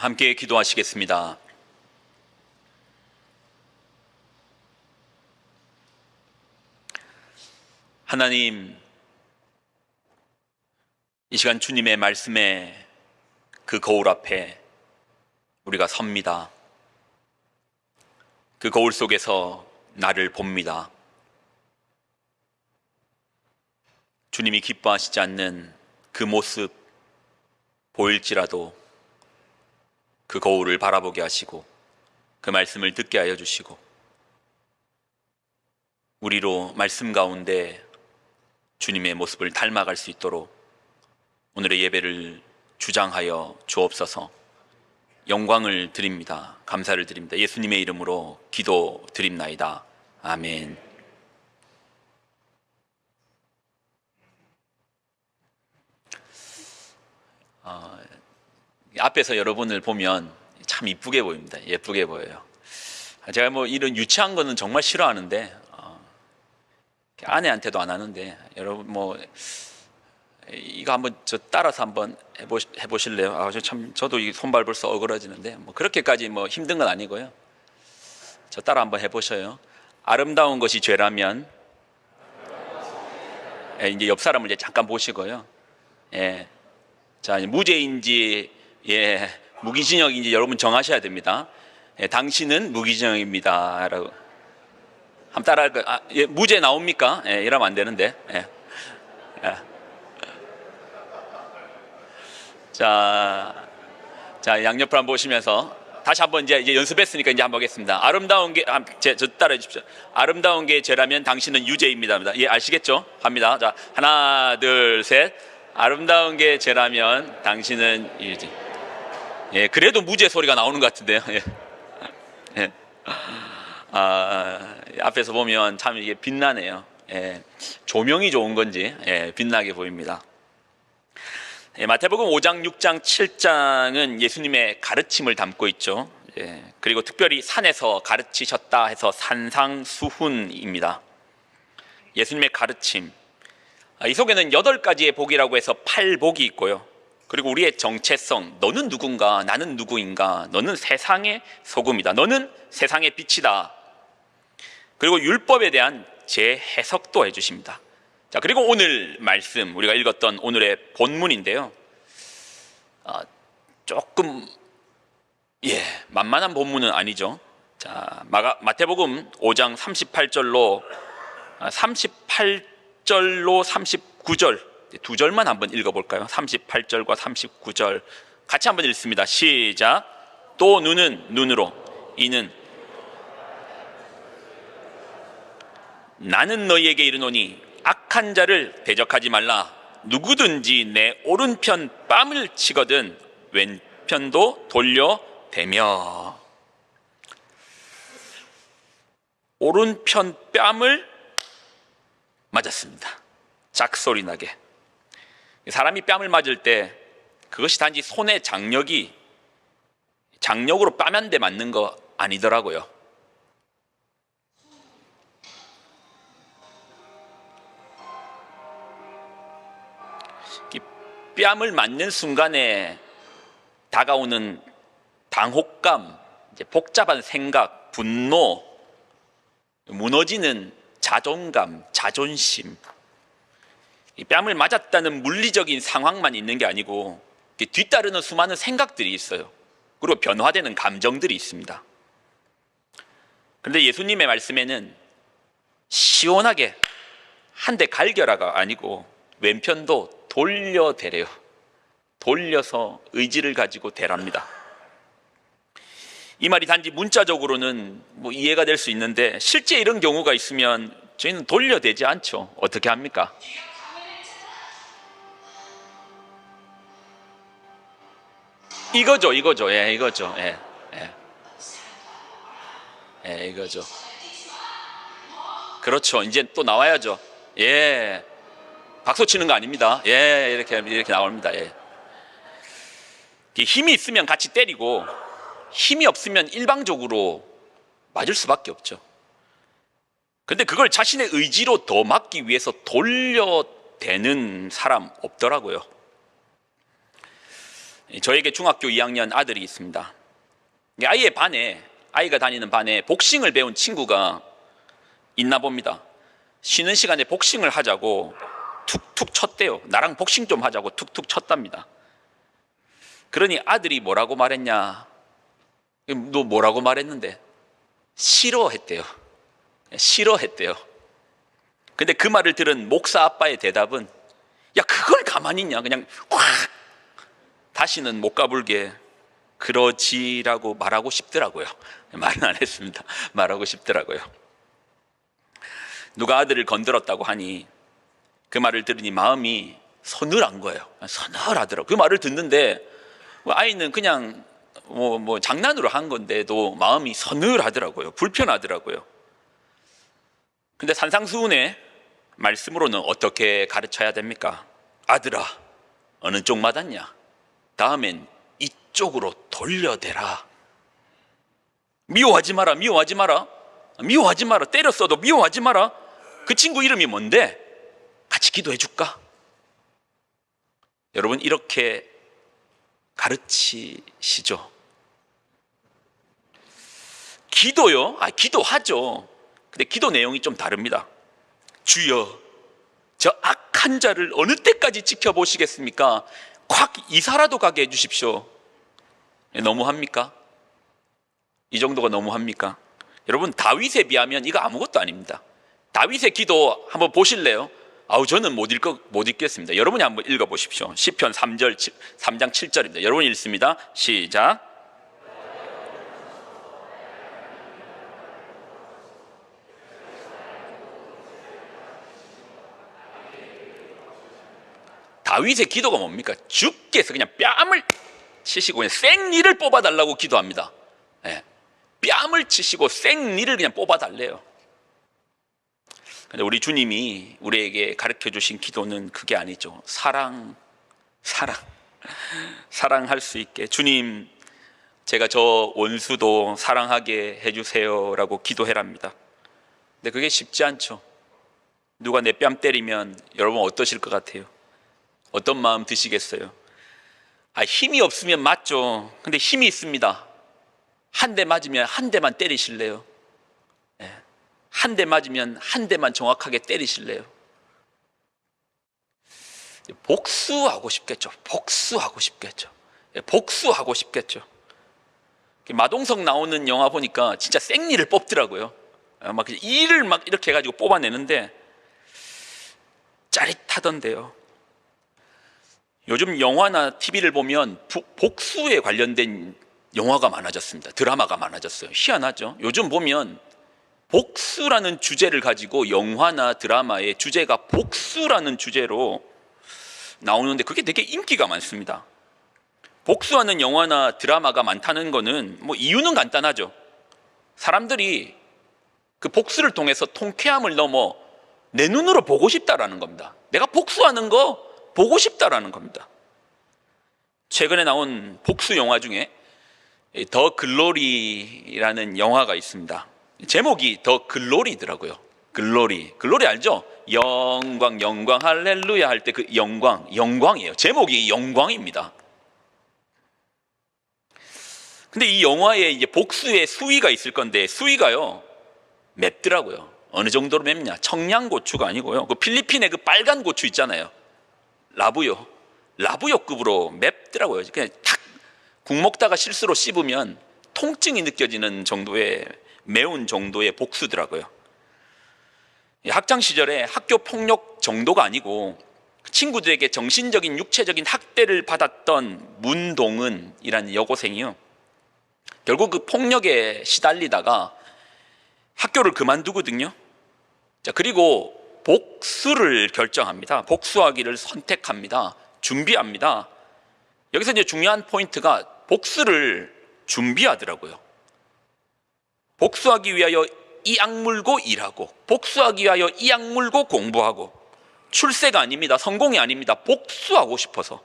함께 기도하시겠습니다. 하나님, 이 시간 주님의 말씀에 그 거울 앞에 우리가 섭니다. 그 거울 속에서 나를 봅니다. 주님이 기뻐하시지 않는 그 모습 보일지라도 그 거울을 바라보게 하시고 그 말씀을 듣게 하여 주시고 우리로 말씀 가운데 주님의 모습을 닮아갈 수 있도록 오늘의 예배를 주장하여 주옵소서. 영광을 드립니다. 감사를 드립니다. 예수님의 이름으로 기도드립나이다. 아멘. 앞에서 여러분을 보면 참 이쁘게 보입니다. 예쁘게 보여요. 제가 뭐 이런 유치한 거는 정말 싫어하는데 아내한테도 안 하는데 여러분 뭐 이거 한번 저 따라서 한번 해보실래요? 저도 이 손발 벌써 어그러지는데 뭐 그렇게까지 뭐 힘든 건 아니고요. 저 따라 한번 해보셔요. 아름다운 것이 죄라면, 이제 옆 사람을 이제 잠깐 보시고요. 자, 무죄인지 무기징역인지 여러분 정하셔야 됩니다. 당신은 무기징역입니다. 라고 한번 따라할 거. 무죄 나옵니까? 이러면 안 되는데. 자, 양옆을 한번 보시면서 다시 한번 이제 연습했으니까 이제 한번 보겠습니다. 아름다운 게, 저 따라해 주십시오. 아름다운 게 죄라면 당신은 유죄입니다. 아시겠죠? 합니다. 자, 하나, 둘, 셋. 아름다운 게 죄라면 당신은 유죄. 그래도 무죄 소리가 나오는 것 같은데요. 앞에서 보면 참 이게 빛나네요. 조명이 좋은 건지 빛나게 보입니다. 마태복음 5장, 6장, 7장은 예수님의 가르침을 담고 있죠. 그리고 특별히 산에서 가르치셨다 해서 산상수훈입니다. 예수님의 가르침. 이 속에는 8가지의 복이라고 해서 8복이 있고요. 그리고 우리의 정체성, 너는 누군가, 나는 누구인가, 너는 세상의 소금이다, 너는 세상의 빛이다. 그리고 율법에 대한 재해석도 해주십니다. 자, 그리고 오늘 말씀, 우리가 읽었던 오늘의 본문인데요. 조금 만만한 본문은 아니죠. 자, 마태복음 5장 38절로 39절 두 절만 한번 읽어볼까요? 38절과 39절 같이 한번 읽습니다. 시작. 또 눈은 눈으로, 이는 나는 너희에게 이르노니 악한 자를 대적하지 말라. 누구든지 내 오른편 뺨을 치거든 왼편도 돌려대며. 오른편 뺨을 맞았습니다. 짝소리 나게. 사람이 뺨을 맞을 때 그것이 단지 손의 장력으로 뺨 한 대 맞는 거 아니더라고요. 뺨을 맞는 순간에 다가오는 당혹감, 복잡한 생각, 분노, 무너지는 자존감, 자존심. 이 뺨을 맞았다는 물리적인 상황만 있는 게 아니고 뒤따르는 수많은 생각들이 있어요. 그리고 변화되는 감정들이 있습니다. 그런데 예수님의 말씀에는 시원하게 한 대 갈겨라가 아니고 왼편도 돌려대래요. 돌려서 의지를 가지고 대랍니다. 이 말이 단지 문자적으로는 뭐 이해가 될 수 있는데 실제 이런 경우가 있으면 저희는 돌려대지 않죠. 어떻게 합니까? 이거죠. 이거죠. 그렇죠. 이제 또 나와야죠. 박수 치는 거 아닙니다. 이렇게 나옵니다. 힘이 있으면 같이 때리고 힘이 없으면 일방적으로 맞을 수밖에 없죠. 그런데 그걸 자신의 의지로 더 막기 위해서 돌려대는 사람 없더라고요. 저에게 중학교 2학년 아들이 있습니다. 아이가 다니는 반에 복싱을 배운 친구가 있나 봅니다. 쉬는 시간에 복싱을 하자고 툭툭 쳤대요. 나랑 복싱 좀 하자고 툭툭 쳤답니다. 그러니 아들이 뭐라고 말했냐? 너 뭐라고 말했는데? 싫어했대요. 싫어했대요. 근데 그 말을 들은 목사 아빠의 대답은, 야, 그걸 가만히 있냐? 그냥 확 다시는 못 가불게 그러지라고 말하고 싶더라고요. 말은 안 했습니다. 말하고 싶더라고요. 누가 아들을 건드렸다고 하니 그 말을 들으니 마음이 서늘한 거예요. 서늘하더라고요. 그 말을 듣는데 아이는 그냥 장난으로 한 건데도 마음이 서늘하더라고요. 불편하더라고요. 근데 산상수훈의 말씀으로는 어떻게 가르쳐야 됩니까? 아들아, 어느 쪽 맞았냐? 다음엔 이쪽으로 돌려대라. 미워하지 마라. 미워하지 마라. 미워하지 마라. 때렸어도 미워하지 마라. 그 친구 이름이 뭔데? 같이 기도해 줄까? 여러분, 이렇게 가르치시죠. 기도요? 기도하죠. 근데 기도 내용이 좀 다릅니다. 주여, 저 악한 자를 어느 때까지 지켜보시겠습니까? 콱 이사라도 가게 해주십시오. 너무합니까? 이 정도가 너무합니까? 여러분, 다윗에 비하면 이거 아무것도 아닙니다. 다윗의 기도 한번 보실래요? 저는 못 읽겠습니다. 여러분이 한번 읽어보십시오. 시편 3장 7절입니다. 여러분이 읽습니다. 시작. 다윗의 기도가 뭡니까? 주께서 그냥 뺨을 치시고 그냥 생리를 뽑아달라고 기도합니다. 네. 뺨을 치시고 생리를 그냥 뽑아달래요. 근데 우리 주님이 우리에게 가르쳐 주신 기도는 그게 아니죠. 사랑할 수 있게, 주님, 제가 저 원수도 사랑하게 해주세요라고 기도해랍니다. 근데 그게 쉽지 않죠. 누가 내 뺨 때리면 여러분 어떠실 것 같아요? 어떤 마음 드시겠어요? 힘이 없으면 맞죠. 근데 힘이 있습니다. 한 대 맞으면 한 대만 때리실래요? 한 대 맞으면 한 대만 정확하게 때리실래요? 복수하고 싶겠죠. 복수하고 싶겠죠. 마동석 나오는 영화 보니까 진짜 생리를 뽑더라고요. 막 이를 막 이렇게 해가지고 뽑아내는데 짜릿하던데요. 요즘 영화나 TV를 보면 복수에 관련된 영화가 많아졌습니다. 드라마가 많아졌어요. 희한하죠. 요즘 보면 복수라는 주제를 가지고 영화나 드라마의 주제가 복수라는 주제로 나오는데 그게 되게 인기가 많습니다. 복수하는 영화나 드라마가 많다는 거는 이유는 간단하죠. 사람들이 그 복수를 통해서 통쾌함을 넘어 내 눈으로 보고 싶다라는 겁니다. 내가 복수하는 거 보고 싶다라는 겁니다. 최근에 나온 복수 영화 중에 더 글로리라는 영화가 있습니다. 제목이 더 글로리더라고요. 글로리 알죠? 영광 할렐루야 할 때 그 영광이에요. 제목이 영광입니다. 근데 이 영화에 이제 복수의 수위가 있을 건데 수위가요 맵더라고요. 어느 정도로 맵냐? 청양고추가 아니고요. 그 필리핀의 그 빨간 고추 있잖아요. 라부요급으로 맵더라고요. 그냥 탁 국 먹다가 실수로 씹으면 통증이 느껴지는 정도의 매운 정도의 복수더라고요. 학창 시절에 학교 폭력 정도가 아니고 친구들에게 정신적인 육체적인 학대를 받았던 문동은이라는 여고생이요. 결국 그 폭력에 시달리다가 학교를 그만두거든요. 자, 그리고 복수를 결정합니다. 복수하기를 선택합니다. 준비합니다. 여기서 이제 중요한 포인트가 복수를 준비하더라고요. 복수하기 위하여 이 악물고 일하고, 복수하기 위하여 이 악물고 공부하고, 출세가 아닙니다. 성공이 아닙니다. 복수하고 싶어서.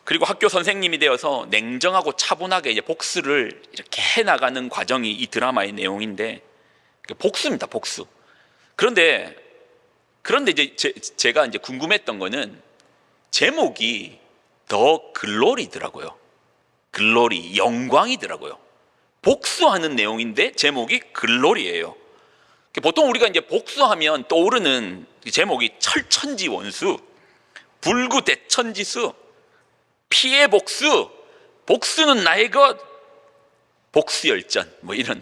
그리고 학교 선생님이 되어서 냉정하고 차분하게 이제 복수를 이렇게 해나가는 과정이 이 드라마의 내용인데, 복수입니다. 복수. 그런데 이제 제가 이제 궁금했던 거는 제목이 더 글로리더라고요. 글로리, 영광이더라고요. 복수하는 내용인데 제목이 글로리예요. 보통 우리가 이제 복수하면 떠오르는 제목이 철천지 원수, 불구대천지수, 피해 복수, 복수는 나의 것, 복수열전, 뭐 이런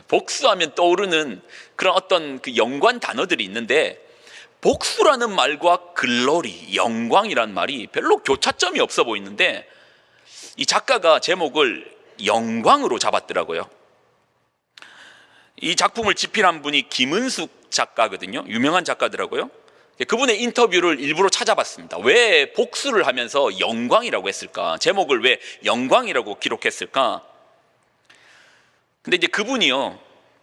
복수하면 떠오르는 그런 어떤 그 연관 단어들이 있는데, 복수라는 말과 글로리, 영광이란 말이 별로 교차점이 없어 보이는데 이 작가가 제목을 영광으로 잡았더라고요. 이 작품을 집필한 분이 김은숙 작가거든요. 유명한 작가더라고요. 그분의 인터뷰를 일부러 찾아봤습니다. 왜 복수를 하면서 영광이라고 했을까? 제목을 왜 영광이라고 기록했을까? 근데 이제 그분이요,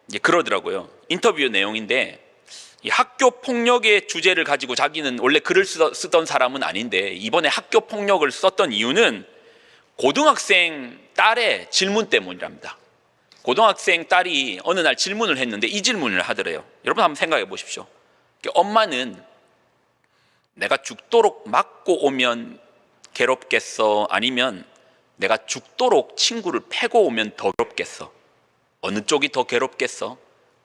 이제 그러더라고요. 인터뷰 내용인데, 이 학교 폭력의 주제를 가지고 자기는 원래 글을 쓰던 사람은 아닌데 이번에 학교 폭력을 썼던 이유는 고등학생 딸의 질문 때문이랍니다. 고등학생 딸이 어느 날 질문을 했는데 이 질문을 하더래요. 여러분 한번 생각해 보십시오. 엄마는 내가 죽도록 맞고 오면 괴롭겠어? 아니면 내가 죽도록 친구를 패고 오면 더 괴롭겠어? 어느 쪽이 더 괴롭겠어?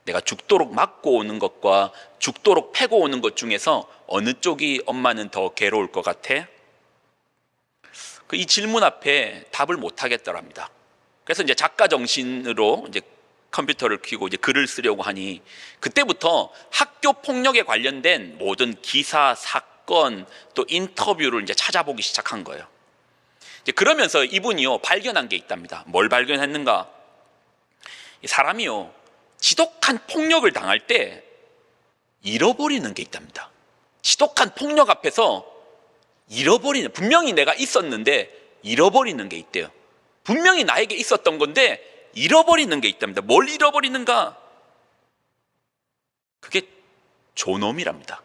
내가 죽도록 맞고 오는 것과 죽도록 패고 오는 것 중에서 어느 쪽이 엄마는 더 괴로울 것 같아? 이 질문 앞에 답을 못 하겠더랍니다. 그래서 이제 작가 정신으로 이제 컴퓨터를 켜고 이제 글을 쓰려고 하니 그때부터 학교 폭력에 관련된 모든 기사, 사건, 또 인터뷰를 이제 찾아보기 시작한 거예요. 이제 그러면서 이분이요 발견한 게 있답니다. 뭘 발견했는가? 사람이요 지독한 폭력을 당할 때 잃어버리는 게 있답니다. 지독한 폭력 앞에서 잃어버리는, 분명히 내가 있었는데 잃어버리는 게 있대요. 분명히 나에게 있었던 건데 잃어버리는 게 있답니다. 뭘 잃어버리는가? 그게 존엄이랍니다.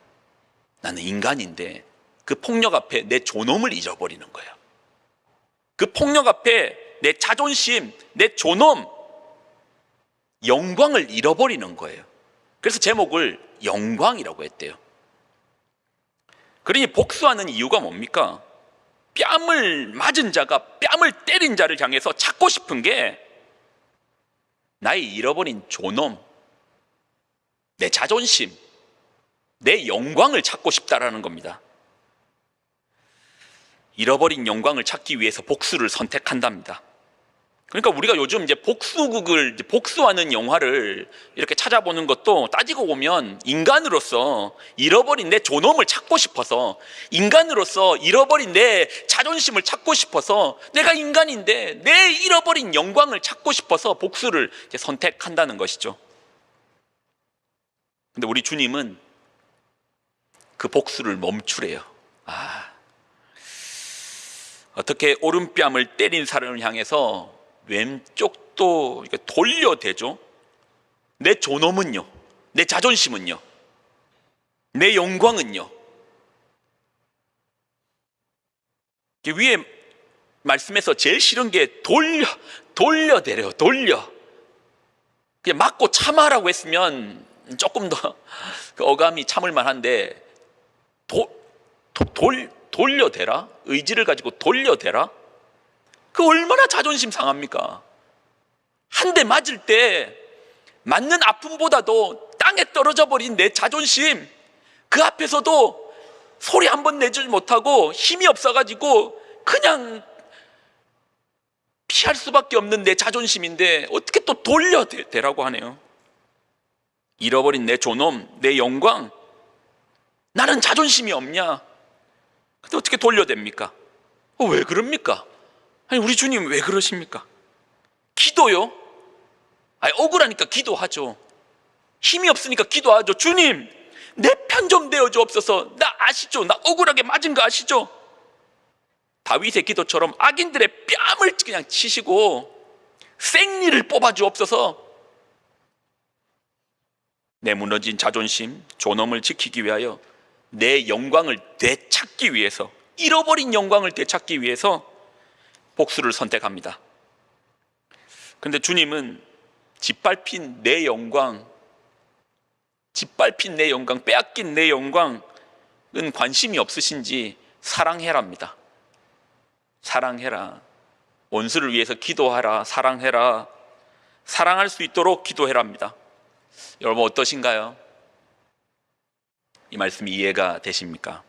나는 인간인데 그 폭력 앞에 내 존엄을 잃어버리는 거예요. 그 폭력 앞에 내 자존심, 내 존엄, 영광을 잃어버리는 거예요. 그래서 제목을 영광이라고 했대요. 그러니 복수하는 이유가 뭡니까? 뺨을 맞은 자가 뺨을 때린 자를 향해서 찾고 싶은 게 나의 잃어버린 존엄, 내 자존심, 내 영광을 찾고 싶다라는 겁니다. 잃어버린 영광을 찾기 위해서 복수를 선택한답니다. 그러니까 우리가 요즘 이제 복수하는 영화를 이렇게 찾아보는 것도 따지고 보면 인간으로서 잃어버린 내 존엄을 찾고 싶어서, 인간으로서 잃어버린 내 자존심을 찾고 싶어서, 내가 인간인데 내 잃어버린 영광을 찾고 싶어서 복수를 이제 선택한다는 것이죠. 근데 우리 주님은 그 복수를 멈추래요. 어떻게 오른뺨을 때린 사람을 향해서 왼쪽도 돌려대죠. 내 존엄은요, 내 자존심은요, 내 영광은요. 위에 말씀에서 제일 싫은 게 돌려대래요. 그냥 맞고 참아라고 했으면 조금 더 어감이 참을 만한데 돌려대라? 의지를 가지고 돌려대라? 그 얼마나 자존심 상합니까? 한 대 맞을 때 맞는 아픔보다도 땅에 떨어져 버린 내 자존심, 그 앞에서도 소리 한 번 내지 못하고 힘이 없어가지고 그냥 피할 수밖에 없는 내 자존심인데 어떻게 또 돌려대라고 하네요. 잃어버린 내 존엄, 내 영광, 나는 자존심이 없냐? 근데 어떻게 돌려댑니까? 왜 그럽니까? 아니 우리 주님 왜 그러십니까? 기도요? 억울하니까 기도하죠. 힘이 없으니까 기도하죠. 주님 내 편 좀 되어 주옵소서. 나 아시죠? 나 억울하게 맞은 거 아시죠? 다윗의 기도처럼 악인들의 뺨을 그냥 치시고 생리를 뽑아 주옵소서. 내 무너진 자존심, 존엄을 지키기 위하여, 내 영광을 되찾기 위해서, 잃어버린 영광을 되찾기 위해서 복수를 선택합니다. 그런데 주님은 짓밟힌 내 영광, 빼앗긴 내 영광은 관심이 없으신지 사랑해랍니다. 사랑해라. 원수를 위해서 기도하라. 사랑해라. 사랑할 수 있도록 기도해랍니다. 여러분 어떠신가요? 이 말씀이 이해가 되십니까?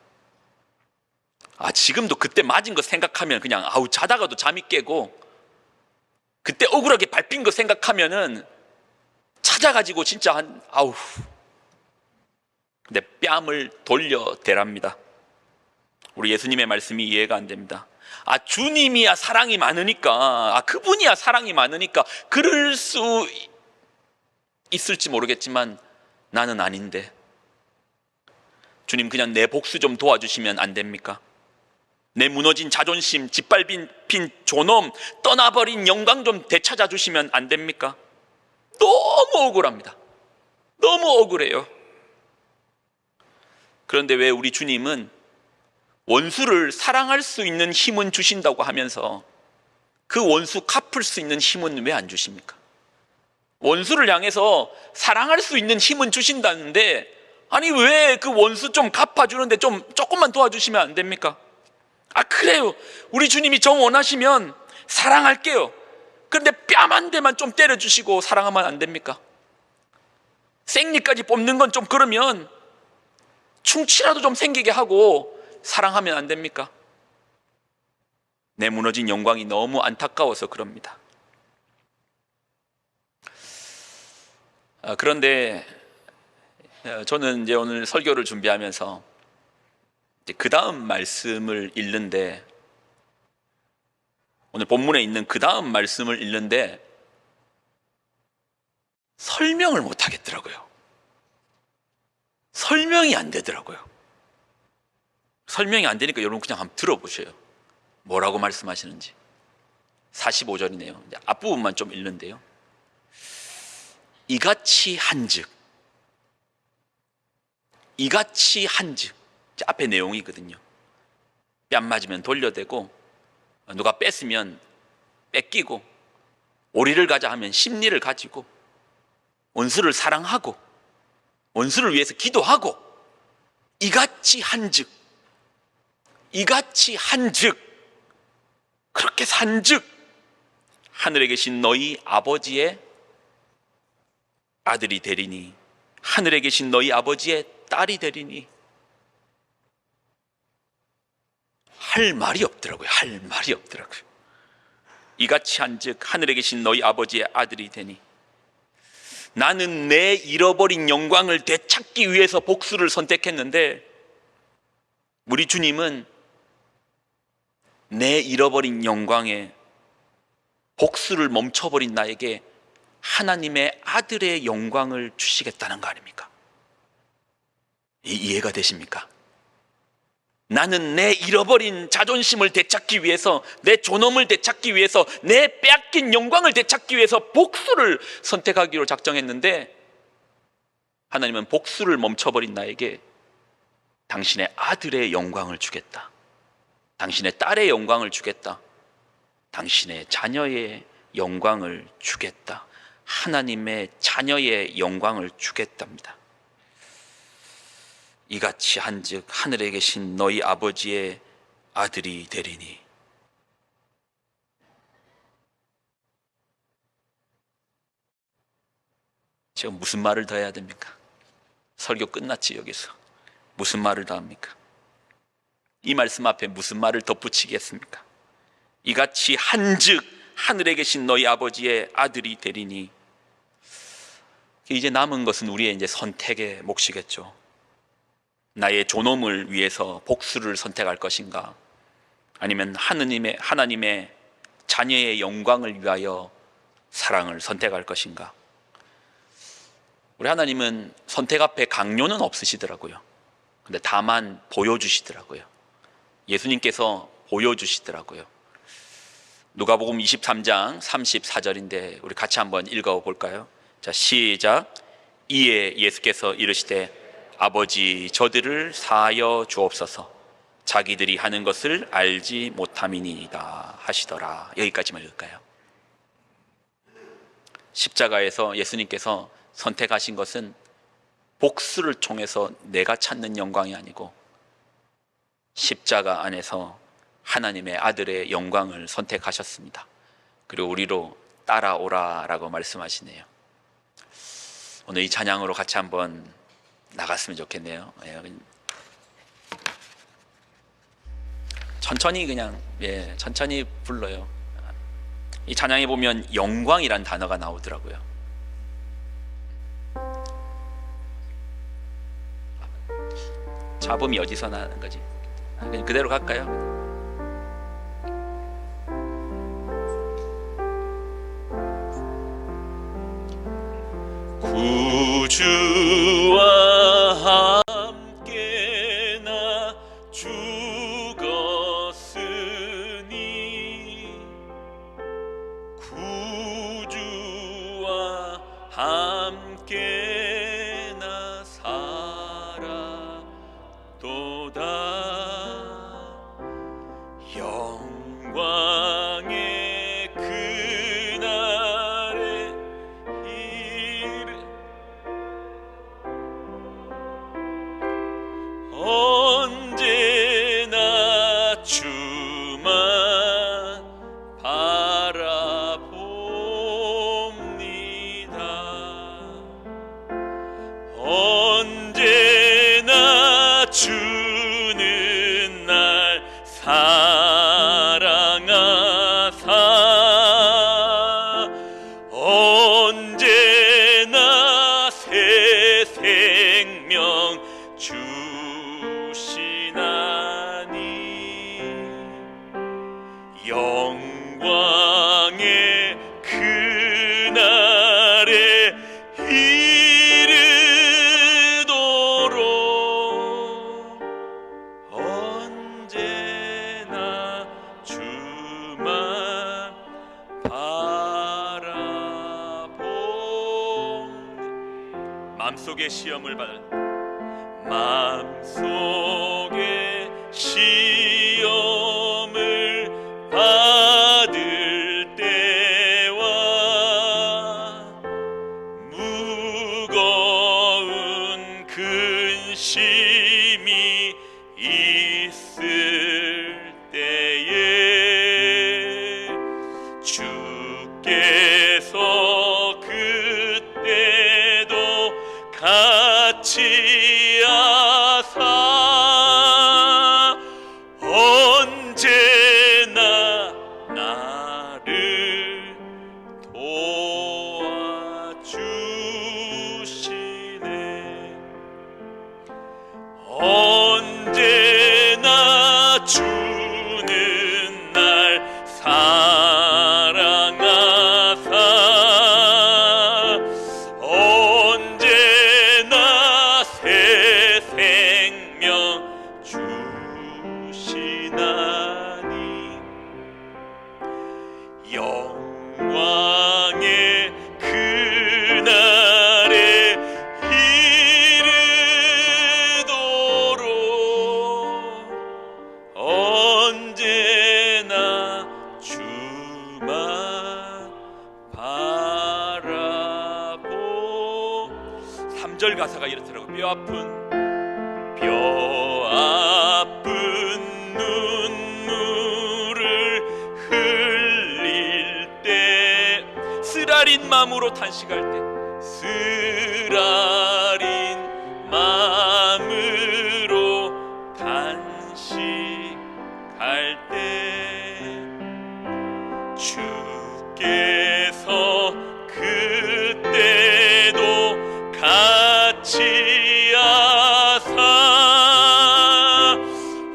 지금도 그때 맞은 거 생각하면 그냥 자다가도 잠이 깨고, 그때 억울하게 밟힌 거 생각하면은 찾아가지고 진짜 근데 뺨을 돌려대랍니다. 우리 예수님의 말씀이 이해가 안 됩니다. 주님이야 사랑이 많으니까, 그분이야 사랑이 많으니까 그럴 수 있을지 모르겠지만 나는 아닌데, 주님 그냥 내 복수 좀 도와주시면 안 됩니까? 내 무너진 자존심, 짓밟힌 존엄, 떠나버린 영광 좀 되찾아 주시면 안 됩니까? 너무 억울합니다. 너무 억울해요. 그런데 왜 우리 주님은 원수를 사랑할 수 있는 힘은 주신다고 하면서 그 원수 갚을 수 있는 힘은 왜 안 주십니까? 원수를 향해서 사랑할 수 있는 힘은 주신다는데, 왜 그 원수 좀 갚아주는데 조금만 도와주시면 안 됩니까? 그래요. 우리 주님이 정 원하시면 사랑할게요. 그런데 뺨 한 대만 좀 때려주시고 사랑하면 안 됩니까? 생리까지 뽑는 건 좀 그러면 충치라도 좀 생기게 하고 사랑하면 안 됩니까? 내 무너진 영광이 너무 안타까워서 그럽니다. 그런데 저는 이제 오늘 설교를 준비하면서 그 다음 말씀을 읽는데, 오늘 본문에 있는 그 다음 말씀을 읽는데 설명을 못 하겠더라고요. 설명이 안 되더라고요. 설명이 안 되니까 여러분 그냥 한번 들어보세요. 뭐라고 말씀하시는지. 45절이네요. 이제 앞부분만 좀 읽는데요. 이같이 한즉, 이같이 한즉, 앞에 내용이거든요. 뺨 맞으면 돌려대고, 누가 뺐으면 뺏기고, 오리를 가자 하면 심리를 가지고, 원수를 사랑하고, 원수를 위해서 기도하고, 이같이 한즉, 이같이 한즉, 그렇게 산즉 하늘에 계신 너희 아버지의 아들이 되리니, 하늘에 계신 너희 아버지의 딸이 되리니. 할 말이 없더라고요. 할 말이 없더라고요. 이같이 한즉 하늘에 계신 너희 아버지의 아들이 되니. 나는 내 잃어버린 영광을 되찾기 위해서 복수를 선택했는데, 우리 주님은 내 잃어버린 영광에 복수를 멈춰버린 나에게 하나님의 아들의 영광을 주시겠다는 거 아닙니까? 이해가 되십니까? 나는 내 잃어버린 자존심을 되찾기 위해서, 내 존엄을 되찾기 위해서, 내 빼앗긴 영광을 되찾기 위해서 복수를 선택하기로 작정했는데, 하나님은 복수를 멈춰버린 나에게 당신의 아들의 영광을 주겠다, 당신의 딸의 영광을 주겠다, 당신의 자녀의 영광을 주겠다, 하나님의 자녀의 영광을 주겠답니다. 이같이 한즉 하늘에 계신 너희 아버지의 아들이 되리니. 지금 무슨 말을 더 해야 됩니까? 설교 끝났지. 여기서 무슨 말을 더 합니까? 이 말씀 앞에 무슨 말을 덧붙이겠습니까? 이같이 한즉 하늘에 계신 너희 아버지의 아들이 되리니. 이제 남은 것은 우리의 이제 선택의 몫이겠죠. 나의 존엄을 위해서 복수를 선택할 것인가, 아니면 하나님의 자녀의 영광을 위하여 사랑을 선택할 것인가. 우리 하나님은 선택 앞에 강요는 없으시더라고요. 근데 다만 보여주시더라고요. 예수님께서 보여주시더라고요. 누가복음 23장 34절인데 우리 같이 한번 읽어볼까요? 자, 시작. 이에 예수께서 이르시되 아버지 저들을 사하여 주옵소서, 자기들이 하는 것을 알지 못함이니이다 하시더라. 여기까지만 읽을까요? 십자가에서 예수님께서 선택하신 것은 복수를 통해서 내가 찾는 영광이 아니고 십자가 안에서 하나님의 아들의 영광을 선택하셨습니다. 그리고 우리로 따라오라라고 말씀하시네요. 오늘 이 찬양으로 같이 한번 나갔으면 좋겠네요. 천천히 그냥 천천히 불러요. 이 찬양에 보면 영광이란 단어가 나오더라고요. 잡음이 어디서 나는 거지? 그냥 그대로 갈까요? 구주와 함께 나 죽었으니 구주와 함께 나 살았도다. 영광의 그날에 언제나 주만 바라봅니다. 언제나 주는 날 사랑하사 언제나 새 생명 주시나니 영광의 그날에 이르도록 언제나 주만 바라본 마음속에 시험을 받은 마음속에 시험을 받을 때와 무거운 근심이 있을 때에 주께서 그때도 같이 하사 언제나 나를 도와주시네. 언제나 주는 날 사랑하사 언제나 새 생명 주시나니 영광의 그날에 이르도록 언제나 주만 바라보. 3절 가사가 이렇더라고요. 뼈 아픈 눈물을 흘릴 때 쓰라린 마음으로 탄식할 때 쓰라린 마음으로 탄식할 때 주께서 그때도 같이 하사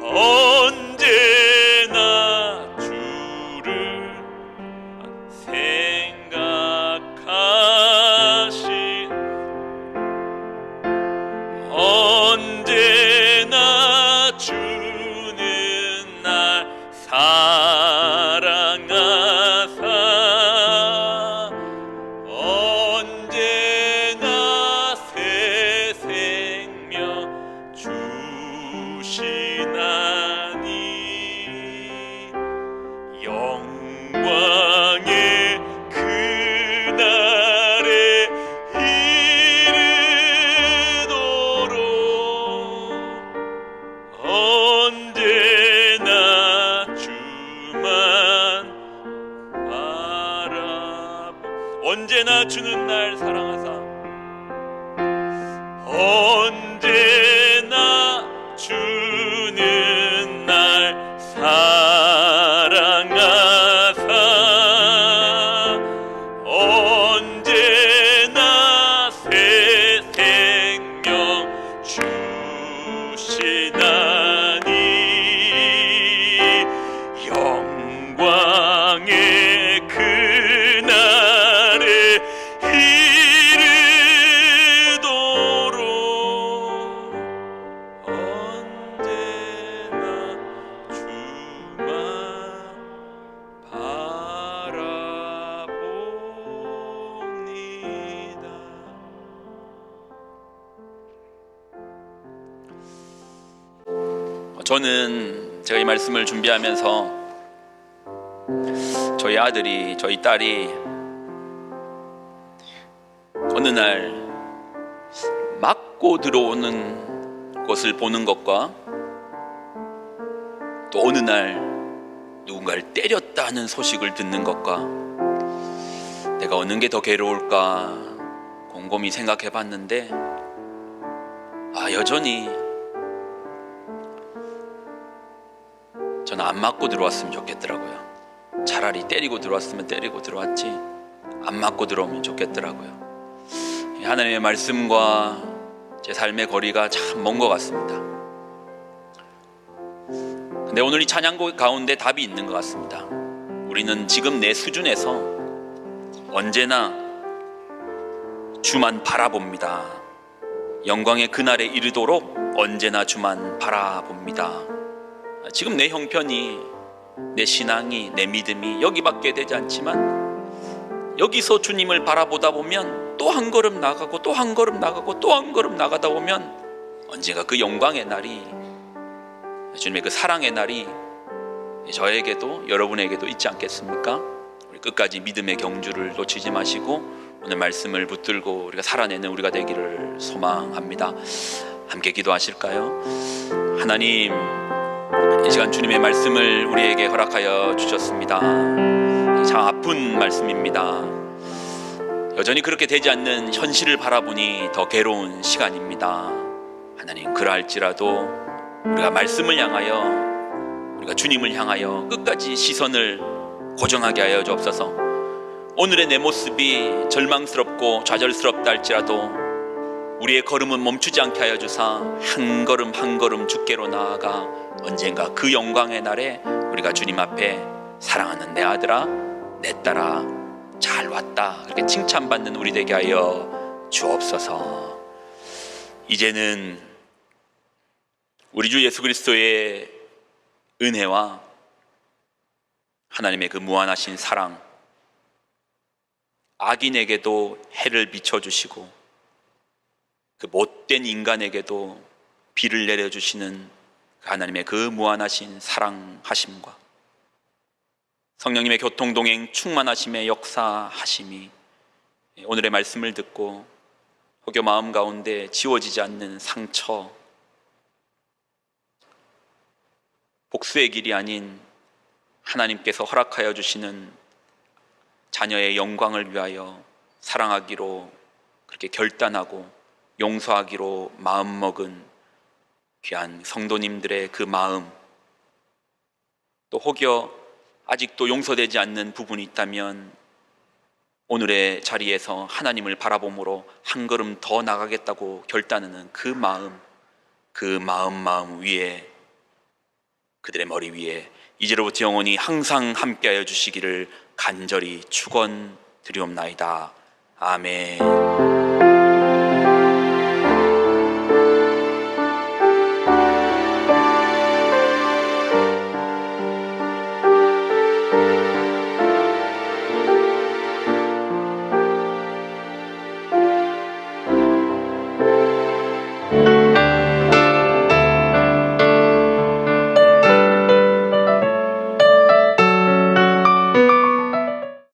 언제나 주를 생각하시 언제나 주는 날 사랑하사 언제나 주는 날 사랑하사 언제나 주는 날 사랑하사 언제나 새 생명 주시나니 영광의 그날에 이르도록 언제나 주만 바라봅니다. 저는 제가 이 말씀을 준비하면서 저희 아들이, 저희 딸이 어느 날 맞고 들어오는 것을 보는 것과 또 어느 날 누군가를 때렸다는 소식을 듣는 것과 내가 어느 게 더 괴로울까 곰곰이 생각해 봤는데 여전히 저는 안 맞고 들어왔으면 좋겠더라고요. 차라리 때리고 들어왔으면 때리고 들어왔지 안 맞고 들어오면 좋겠더라고요. 하나님의 말씀과 제 삶의 거리가 참 먼 것 같습니다. 근데 오늘 이 찬양곡 가운데 답이 있는 것 같습니다. 우리는 지금 내 수준에서 언제나 주만 바라봅니다. 영광의 그날에 이르도록 언제나 주만 바라봅니다. 지금 내 형편이, 내 신앙이, 내 믿음이 여기밖에 되지 않지만 여기서 주님을 바라보다 보면 또 한 걸음 나가고 또 한 걸음 나가고 또 한 걸음 나가다 보면 언젠가 그 영광의 날이, 주님의 그 사랑의 날이 저에게도 여러분에게도 있지 않겠습니까? 우리 끝까지 믿음의 경주를 놓치지 마시고 오늘 말씀을 붙들고 우리가 살아내는 우리가 되기를 소망합니다. 함께 기도하실까요? 하나님, 이 시간 주님의 말씀을 우리에게 허락하여 주셨습니다. 참 아픈 말씀입니다. 여전히 그렇게 되지 않는 현실을 바라보니 더 괴로운 시간입니다. 하나님, 그러할지라도 우리가 말씀을 향하여, 우리가 주님을 향하여 끝까지 시선을 고정하게 하여 주옵소서. 오늘의 내 모습이 절망스럽고 좌절스럽다 할지라도 우리의 걸음은 멈추지 않게 하여 주사 한 걸음 한 걸음 주께로 나아가 언젠가 그 영광의 날에 우리가 주님 앞에 사랑하는 내 아들아, 내 딸아, 잘 왔다 그렇게 칭찬받는 우리 되게 하여 주옵소서. 이제는 우리 주 예수 그리스도의 은혜와 하나님의 그 무한하신 사랑, 악인에게도 해를 비춰주시고 그 못된 인간에게도 비를 내려주시는 하나님의 그 무한하신 사랑하심과 성령님의 교통동행 충만하심의 역사하심이 오늘의 말씀을 듣고 혹여 마음 가운데 지워지지 않는 상처, 복수의 길이 아닌 하나님께서 허락하여 주시는 자녀의 영광을 위하여 사랑하기로 그렇게 결단하고 용서하기로 마음먹은 귀한 성도님들의 그 마음, 또 혹여 아직도 용서되지 않는 부분이 있다면 오늘의 자리에서 하나님을 바라봄으로 한 걸음 더 나가겠다고 결단하는 그 마음 위에, 그들의 머리 위에 이제로부터 영원히 항상 함께하여 주시기를 간절히 축원드리옵나이다. 아멘.